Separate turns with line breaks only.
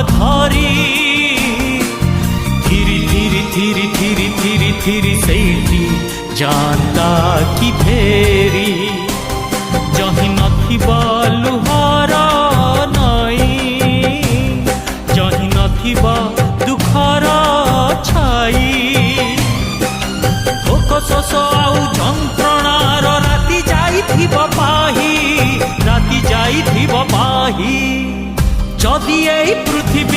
ଧରି ଥିରି ଥିରି ଥିରି ଥିରି ଥିରି ଥିରି ସେଇଠି ଯାଆନ୍ତା କି ଫେରି ଯହିଁ ନଥିବ ଲୁହର ନଈ ଯହିଁ ନଥିବ ଦୁଃଖର ଛାଇ ଭୋକ ଶୋଷ ଆଉ ଯନ୍ତ୍ରଣାର ରାତି ଯାଇଥିବ ପାହି ରାତି ଯାଇଥିବ ପାହି ଯଦି এই পৃথিবী